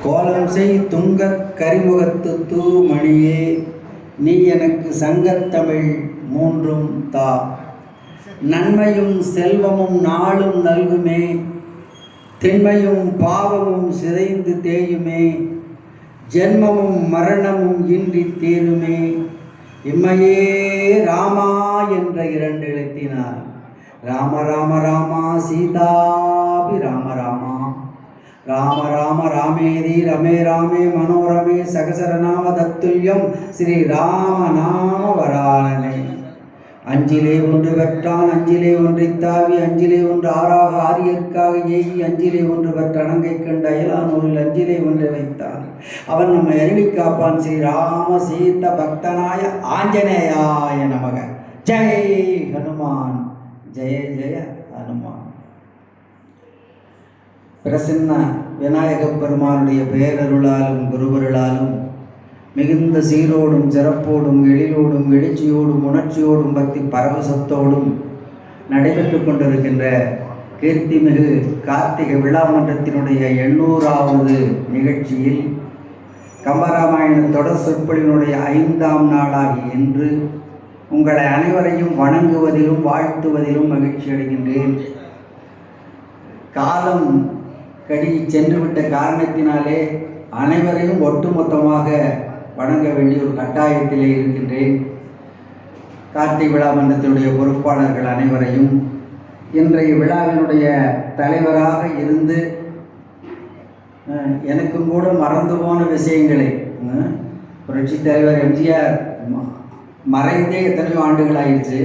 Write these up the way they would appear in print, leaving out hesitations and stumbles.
கோலம் செய் துங்கக் கரிமுகத்து தூமணியே, நீ எனக்கு சங்கத்தமிழ் மூன்றும் தா. நன்மையும் செல்வமும் நாளும் நல்குமே, திண்மையும் பாவமும் சிதைந்து தேயுமே, ஜென்மமும் மரணமும் இன்றி தீருமே, இம்மையே ராமா என்ற 2 எழுத்தினார். ராம ராம ராமா சீதாபி ராம ராமா, ராம ராம ராமேதி ரமே ராமே மனோரமே சகசரநாம தத்துல்யம் ஸ்ரீ ராம நாம வரானனே. அஞ்சிலே ஒன்று பெற்றான் அஞ்சிலே ஒன்றித்தாவி, அஞ்சிலே ஒன்று ஆறாக ஆரியற்காக ஏகி, அஞ்சிலே ஒன்று பெற்ற அணங்கை கண்ட அயலானூரில் அஞ்சிலே ஒன்றை வைத்தான். அவன் நம்மை அருளி காப்பான். ஸ்ரீ ராம சீத பக்தனாய ஆஞ்சநேயாய நமக. ஜெய் ஹனுமான், ஜெய ஜெய ஹனுமான். பிரசன்ன விநாயக பெருமானுடைய பேரருளாலும் குருவருளாலும் மிகுந்த சீரோடும் சிறப்போடும் எழிலோடும் எழுச்சியோடும் உணர்ச்சியோடும் பக்தி பரவசத்தோடும் நடைபெற்று கொண்டிருக்கின்ற கீர்த்திமிகு கார்த்திகை விழா மன்றத்தினுடைய 800வது நிகழ்ச்சியில் கம்பராமாயண தொடர் சொற்பொழிவினுடைய 5ஆம் நாளாகி இன்று உங்களை அனைவரையும் வணங்குவதிலும் வாழ்த்துவதிலும் மகிழ்ச்சி அடைகின்றேன். காலம் கடி சென்றுவிட்ட காரணத்தினாலே அனைவரையும் ஒட்டுமொத்தமாக வணங்க வேண்டிய ஒரு கட்டாயத்திலே இருக்கின்றேன். கார்த்திகை விழா மன்றத்தினுடைய பொறுப்பாளர்கள் அனைவரையும், இன்றைய விழாவினுடைய தலைவராக இருந்து எனக்கும் கூட மறந்து போன விஷயங்களை, புரட்சி தலைவர் எம்ஜிஆர் மறைந்தே எத்தனையோ ஆண்டுகள் ஆயிடுச்சு.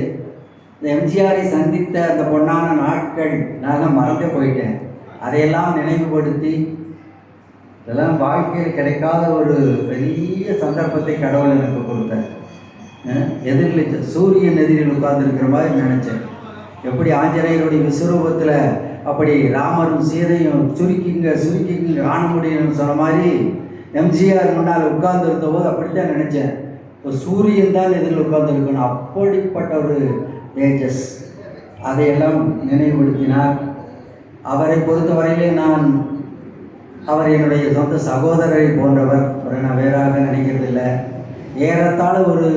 இந்த எம்ஜிஆரை சந்தித்த அந்த பொன்னான நாட்கள் நான் மறந்தே போயிட்டேன். அதையெல்லாம் நினைவுபடுத்தி, இதெல்லாம் வாழ்க்கையில் கிடைக்காத ஒரு பெரிய சந்தர்ப்பத்தை கடவுள் எனக்கு கொடுத்தார். எதிரில் சூரியன் எதிரில் உட்கார்ந்துருக்கிற மாதிரி நினச்சேன். எப்படி ஆஞ்சநேயருடைய விஸ்வரூபத்தில் அப்படி ராமரும் சீதையும் சுருக்கிங்க காண முடியும்னு சொன்ன மாதிரி எம்ஜிஆர் முன்னால் உட்கார்ந்து இருந்தபோது அப்படித்தான் நினச்சேன். இப்போ சூரியன் தான் எதிரில் உட்கார்ந்துருக்கணும், அப்படிப்பட்ட ஒரு தேஜஸ். அதையெல்லாம் நினைவுபடுத்தினார். அவரை பொறுத்தவரையிலே அவர் என்னுடைய சொந்த சகோதரரை போன்றவர். அவரை நான் வேறாக நினைக்கிறதில்லை. ஏறத்தாழ ஒரு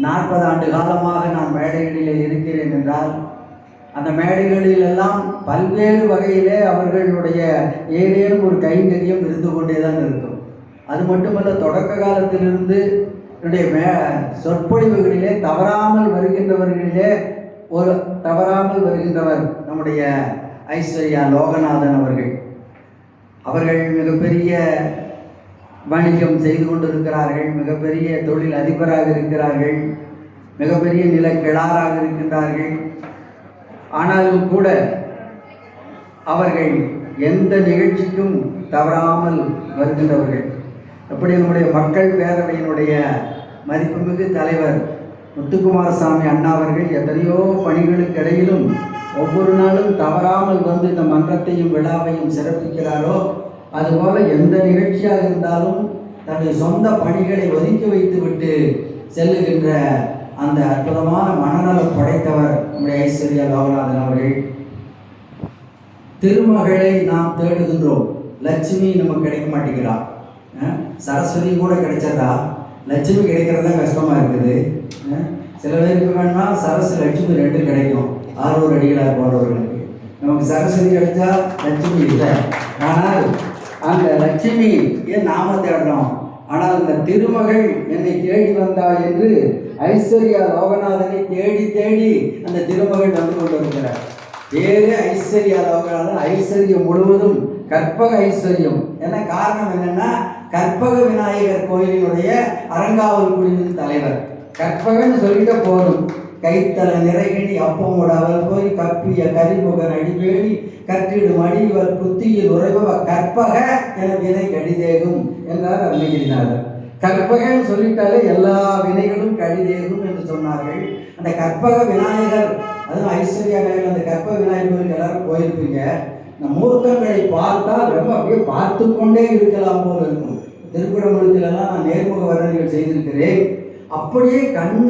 40 ஆண்டு காலமாக நான் மேடைகளில் இருக்கிறேன் என்றால், அந்த மேடைகளிலெல்லாம் பல்வேறு வகையிலே அவர்களுடைய ஏதேனும் ஒரு கைங்கரியம் இருந்து கொண்டே தான் இருக்கும். அது மட்டுமல்ல, தொடக்க காலத்திலிருந்து என்னுடைய சொற்பொழிவுகளிலே தவறாமல் வருகின்றவர் நம்முடைய ஐஸ்வர்யா லோகநாதன் அவர்கள் மிகப்பெரிய வணிகம் செய்து கொண்டிருக்கிறார்கள், மிகப்பெரிய தொழில் அதிபராக இருக்கிறார்கள், மிகப்பெரிய நிலக்கிழாராக இருக்கின்றார்கள். ஆனாலும் கூட அவர்கள் எந்த நிகழ்ச்சிக்கும் தவறாமல் வருகின்றவர்கள். எப்படி நம்முடைய மக்கள் பேரவையினுடைய மதிப்புமிகு தலைவர் முத்துக்குமாரசாமி அண்ணா அவர்கள் எத்தனையோ பணிகளுக்கு இடையிலும் ஒவ்வொரு நாளும் தவறாமல் வந்து இந்த மன்றத்தையும் விழாவையும் சிறப்பிக்கிறாரோ, அதுபோல் எந்த நிகழ்ச்சியாக இருந்தாலும் தன்னுடைய சொந்த பணிகளை ஒதுக்கி வைத்துவிட்டு செல்லுகின்ற அந்த அற்புதமான மனநலம் படைத்தவர் நம்முடைய ஐஸ்வர்யா லோகநாதன் அவர்கள். திருமகளை நாம் தேடுகின்றோம், லட்சுமி நமக்கு கிடைக்க மாட்டேங்கிறா. சரஸ்வதி கூட கிடைச்சதா, லட்சுமி கிடைக்கிறதா கஷ்டமாக இருக்குது. சில பேருக்கு வேணும்னா சரஸ்வதி லட்சுமி 2 கிடைக்கும். 600 அடிகளாக போகிறவர்களுக்கு. நமக்கு சரஸ்வதி கிடைச்சா லட்சுமி இல்லை. ஆனால் அந்த லட்சுமி ஏன் நாம தேடுறோம். ஆனால் அந்த திருமகள் என்னை தேடி வந்தாள் என்று ஐஸ்வர்யா லோகநாதனை தேடி தேடி அந்த திருமகள் வந்து கொண்டிருக்கிறார். வேறு ஐஸ்வர்யா லோகநாதன் ஐஸ்வர்யம் முழுவதும் கற்பக ஐஸ்வர்யம். என்ன காரணம் என்னன்னா, கற்பக விநாயகர் கோயிலினுடைய அறங்காவல் குழுவின் தலைவர். கற்பகன்னு சொல்லிட்டு போதும், கைத்தல நிறைகணி அப்பமோட அவர் போய் கப்பிய கரிமுகன் அடிவேடி கற்றிடும் அடிவர் புத்தியில் உறைபவ கற்பக என வினை கடிதேகும் என்றார் அருணகிரிநாதர். கற்பகன்னு சொல்லிட்டாலே எல்லா வினைகளும் கடிதேகும் என்று சொன்னார்கள். அந்த கற்பக விநாயகர், அதுவும் ஐஸ்வர்யா நகரில் அந்த கற்பக விநாயகர் எல்லாரும் போயிருப்பீங்க. இந்த மூர்த்தங்களை பார்த்தா ரொம்ப அப்படியே பார்த்து கொண்டே இருக்கலாம் போல இருக்கும். திருக்குறளுக்கெல்லாம் நான் நேர்முக வர்ணனைகள் செய்திருக்கிறேன். அப்படியே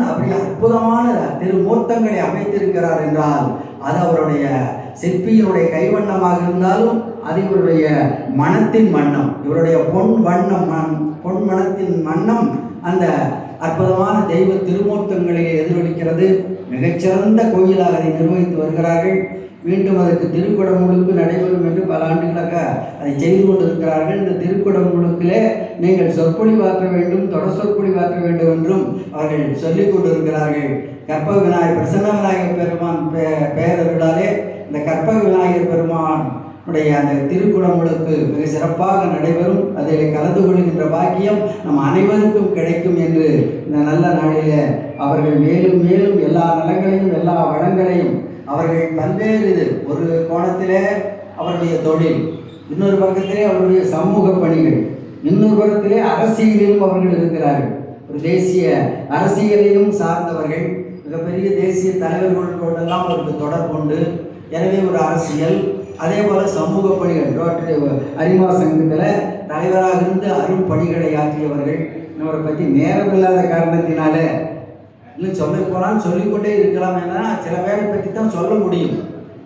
அப்படி அற்புதமான திருமூர்த்தங்களை அமைத்திருக்கிறார் என்றால் அது அவருடைய சிற்பியினுடைய கைவண்ணமாக இருந்தாலும் அது இவருடைய மனத்தின் வண்ணம், இவருடைய பொன் மனத்தின் வண்ணம் அந்த அற்புதமான தெய்வ திருமூர்த்தங்களிலே எதிரொலிக்கிறது. மிகச்சிறந்த கோயிலாக அதை நிர்வகித்து வருகிறார்கள். மீண்டும் அதற்கு திருக்குடமுழுக்கு நடைபெறும் என்று பல ஆண்டுகளாக அதை செய்து கொண்டிருக்கிறார்கள். இந்த திருக்குடமுழுக்கிலே நீங்கள் சொற்பொழிவாற்ற வேண்டும், தொடர் சொற்பொழிவாற்ற வேண்டும் என்றும் அவர்கள் சொல்லிக் கொண்டிருக்கிறார்கள். கற்பக விநாயகர் பிரசன்ன விநாயகர் பெருமான் பெயரர்களாலே இந்த கற்பக விநாயகர் பெருமான் உடைய அந்த திருக்குடமுழுக்கு மிக சிறப்பாக நடைபெறும். அதில் கலந்து கொள்கின்ற பாக்கியம் நம் அனைவருக்கும் கிடைக்கும் என்று இந்த நல்ல நாளிலே அவர்கள் மேலும் மேலும் எல்லா நலங்களையும் எல்லா வளங்களையும் அவர்கள் பல்வேறு ஒரு கோணத்திலே அவருடைய தொழில், இன்னொரு பக்கத்திலே அவருடைய சமூக பணிகள், இன்னொரு பக்கத்திலே அரசியலிலும் அவர்கள் இருக்கிறார்கள். ஒரு தேசிய அரசியலையும் சார்ந்தவர்கள், மிகப்பெரிய தேசிய தலைவர்களோடெல்லாம் அவருக்கு தொடர்பு உண்டு. எனவே ஒரு அரசியல், அதே போல் சமூக பணிகள், ரோட்டரி அரிமா சங்கத்தில் தலைவராக இருந்து அரும் பணிகளை ஆற்றியவர்கள். அவரை பற்றி நேரம் இல்லாத காரணத்தினால இல்லை சொல்ல போனாலும் சொல்லிக்கொண்டே இருக்கலாம். ஏன்னா சில பேரை பற்றி தான் சொல்ல முடியும்,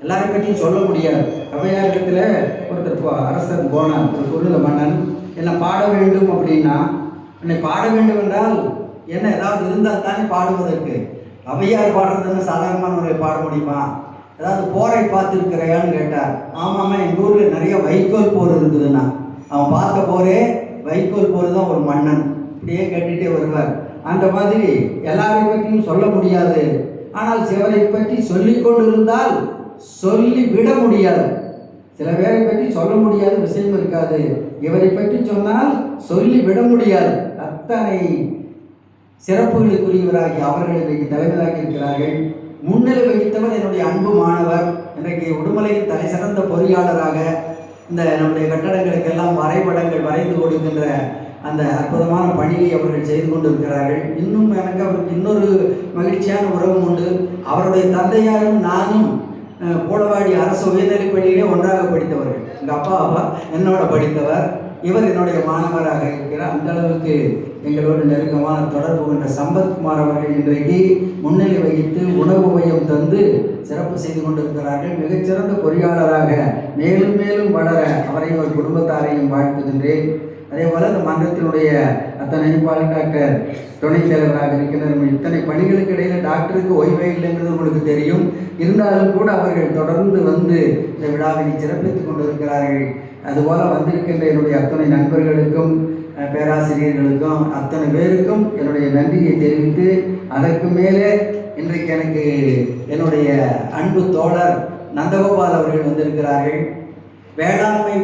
எல்லாரை பற்றியும் சொல்ல முடியாது. கவையாரத்தில் ஒருத்தர் அரசன் போனான், ஒரு குருத மன்னன், என்னை பாட வேண்டும் அப்படின்னா, என்னை பாட வேண்டும் என்றால் என்ன ஏதாவது இருந்தால் தானே பாடுவதற்கு. அவையார் பாடுறதுன்னு சாதாரணமானவர்களை பாட முடியுமா? ஏதாவது போரை பார்த்துருக்கிறையான்னு கேட்டார். ஆமாம்மா, எங்கள் ஊரில் நிறைய வைக்கோல் போர் இருக்குதுன்னா, அவன் பார்த்த போரே வைக்கோல் போர் தான் ஒரு மன்னன். இப்படியே கேட்டுகிட்டே வருவார். அந்த மாதிரி எல்லாரை பற்றியும் சொல்ல முடியாது. ஆனால் சிலரை பற்றி சொல்லி கொண்டு இருந்தால் சொல்லி விட முடியாது. சில பேரை பற்றி சொல்ல முடியாத விஷயம் இருக்காது, இவரை பற்றி சொன்னால் சொல்லி விட முடியாது. அத்தனை சிறப்புகளுக்குரியவராகி அவர்கள் இன்றைக்கு தலைவராகி இருக்கிறார்கள். முன்னிலை வகித்தவர் என்னுடைய அன்பு மாணவர், இன்றைக்கு உடுமலையின் தலை சிறந்த பொறியாளராக இந்த நம்முடைய கட்டடங்களுக்கெல்லாம் வரைபடங்கள் வரைந்து கொடுக்கின்ற அந்த அற்புதமான பணியை அவர்கள் செய்து கொண்டிருக்கிறார்கள். இன்னும் எனக்கு அவருக்கு இன்னொரு மகிழ்ச்சியான உறவும் உண்டு. அவருடைய தந்தையாரும் நானும் போலவாடி அரசு உயர்நிலைப் பள்ளியிலே ஒன்றாக படித்தவர்கள். எங்கள் அப்பா என்னோட படித்தவர், இவர் என்னுடைய மாணவராக இருக்கிறார். அந்த அளவுக்கு எங்களோடு நெருக்கமான தொடர்பு கொண்ட சம்பத்குமார் அவர்கள் இன்றைக்கு முன்னிலை வகித்து உணவு மையம் தந்து சிறப்பு செய்து கொண்டிருக்கிறார்கள். மிகச்சிறந்த பொறியாளராக மேலும் மேலும் வளர அவரையும் ஒரு குடும்பத்தாரையும் வாழ்த்துகின்றேன். அதே போல் இந்த மன்றத்தினுடைய அத்தனை டாக்டர் துணைத் தலைவராக இருக்கின்றனர். இத்தனை பணிகளுக்கு இடையில் டாக்டருக்கு ஓய்வே இல்லைங்கிறது உங்களுக்கு தெரியும். இருந்தாலும் கூட அவர்கள் தொடர்ந்து வந்து இந்த விழாவை சிறப்பித்துக் கொண்டிருக்கிறார்கள். அதுபோல் வந்திருக்கின்ற என்னுடைய அத்தனை நண்பர்களுக்கும் பேராசிரியர்களுக்கும் அத்தனை பேருக்கும் என்னுடைய நன்றியை தெரிவித்து, அதற்கு மேலே இன்றைக்கு எனக்கு என்னுடைய அன்பு தோழர் நந்தகோபால் அவர்கள் வந்திருக்கிறார்கள். வேளாண்மை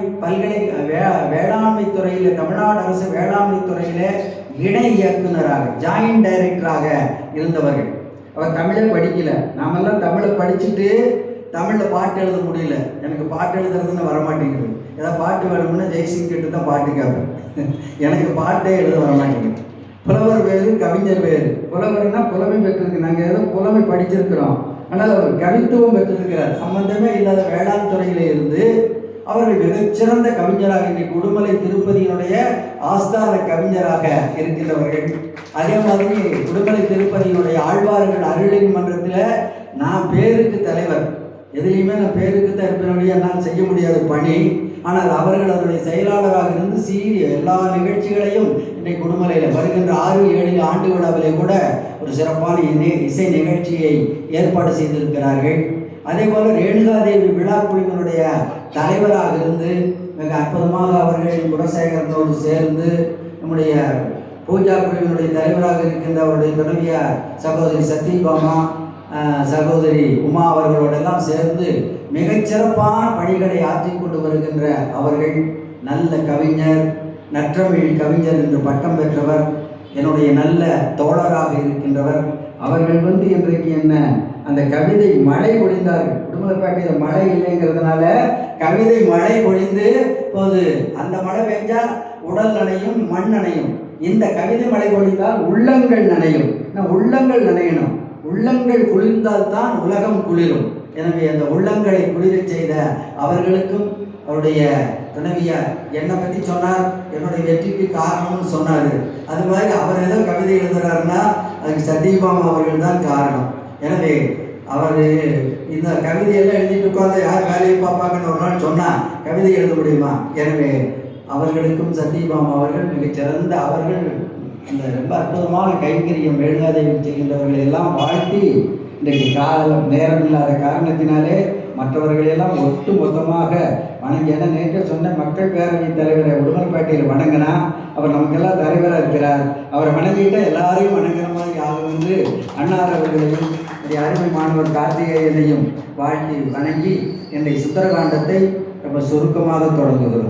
வேளாண்மை துறையில், தமிழ்நாடு அரசு வேளாண்மை துறையில் இணை இயக்குநராக ஜாயின்ட் டைரக்டராக இருந்தவர்கள். அவர் தமிழை படிக்கல, நாமெல்லாம் தமிழை படிச்சுட்டு தமிழில் பாட்டு எழுத முடியல. எனக்கு பாட்டு எழுதுறதுன்னு வரமாட்டேங்குது. ஏதாவது பாட்டு வேணும்னா ஜெய்சிங் கிட்ட தான் பாட்டு கேட்பேன். எனக்கு பாட்டே எழுத வரமாட்டேங்குது. புலவர் வேறு, கவிஞர் வேறு. புலவர்னா புலமை பெற்றிருக்கு, நாங்கள் ஏதோ புலமை படிச்சிருக்கிறோம், ஆனால் அவர் கவித்துவம் பெற்றிருக்கிறார். சம்பந்தமே இல்லாத வேளாண் துறையிலே இருந்து அவர்கள் மிகச்சிறந்த கவிஞராக இன்றைக்கு உடுமலை திருப்பதியினுடைய ஆஸ்தான கவிஞராக இருக்கின்றவர்கள். அதே மாதிரி உடுமலை திருப்பதியினுடைய ஆழ்வார்கள் அருளின் மன்றத்தில் நான் பேருக்கு தலைவர், எதுலேயுமே நான் பேருக்கு தான் இருப்பினுடைய என்னால் செய்ய முடியாத பணி. ஆனால் அவர்கள் அதனுடைய செயலாளராக இருந்து சீரிய எல்லா நிகழ்ச்சிகளையும் இன்றைக்கு உடுமலையில் வருகின்ற 6-7 ஆண்டு விழாவிலே கூட ஒரு சிறப்பான இசை நிகழ்ச்சியை ஏற்பாடு செய்திருக்கிறார்கள். அதே போல் ரேணுகாதேவி விழா குழுவினுடைய தலைவராக இருந்து மிக அற்புதமாக அவர்கள் குணசேகரனோடு சேர்ந்து நம்முடைய பூஜா குழுவினுடைய தலைவராக இருக்கின்ற அவருடைய துணைவியார் சகோதரி சத்யபாமா, சகோதரி உமா அவர்களோடெல்லாம் சேர்ந்து மிகச்சிறப்பான பணிகளை ஆற்றிக்கொண்டு வருகின்ற அவர்கள் நல்ல கவிஞர், நற்றமிழ் கவிஞர் என்று பட்டம் பெற்றவர், என்னுடைய நல்ல தோழராக இருக்கின்றவர். அவர்கள் வந்து இன்றைக்கு என்ன அந்த கவிதை மழை பொழிந்தார்கள். உடுமலைப்பேட்டையில் மழை இல்லைங்கிறதுனால கவிதை மழை பொழிந்து போது அந்த மழை பெஞ்சா உடல் நனையும், மண் நனையும். இந்த கவிதை மழை பொழிந்தால் உள்ளங்கள் நனையும். உள்ளங்கள் நனையணும், உள்ளங்கள் குளிர்ந்தால் தான் உலகம் குளிரும். எனவே அந்த உள்ளங்களை குளிரச் செய்த அவர்களுக்கும் அவருடைய துணைவியார் என்னை பற்றி சொன்னார், என்னுடைய வெற்றிக்கு காரணம்னு சொன்னார். அது மாதிரி அவர் ஏதோ கவிதை எழுதுகிறாருன்னா அதுக்கு சத்யபாமா அவர்கள் தான் காரணம். எனவே அவர் இந்த கவிதையெல்லாம் எழுதிட்டு உட்காந்து யார் வேலையை பார்ப்பாங்கன்னு ஒரு நாள் சொன்னால் கவிதை எழுத முடியுமா? எனவே அவர்களுக்கும் சத்யபாமா அவர்கள் மிகச்சிறந்த அவர்கள் அந்த ரொம்ப அற்புதமான கைங்கரியம் வேணுகாதேவி செய்கின்றவர்களை எல்லாம் வாழ்த்தி இன்றைக்கு நேரம் இல்லாத காரணத்தினாலே மற்றவர்களெல்லாம் ஒட்டு மொத்தமாக வணங்கி, ஏன்னா நேற்று சொன்ன மக்கள் பேரவைத் தலைவரை உடுமலைப்பேட்டையில் வணங்கினா அவர் நமக்கெல்லாம் தலைவராக இருக்கிறார், அவரை வணங்கிட்டு எல்லாரையும் வணங்குற மாதிரி ஆகும் என்று அன்னார் அவர்களையும் அருமை மாணவர் கார்த்திகேயனையும் வாழ்த்தி வணங்கி இன்றைக்கு சுந்தரகாண்டத்தை ரொம்ப சுருக்கமாக தொடங்குகிறோம்.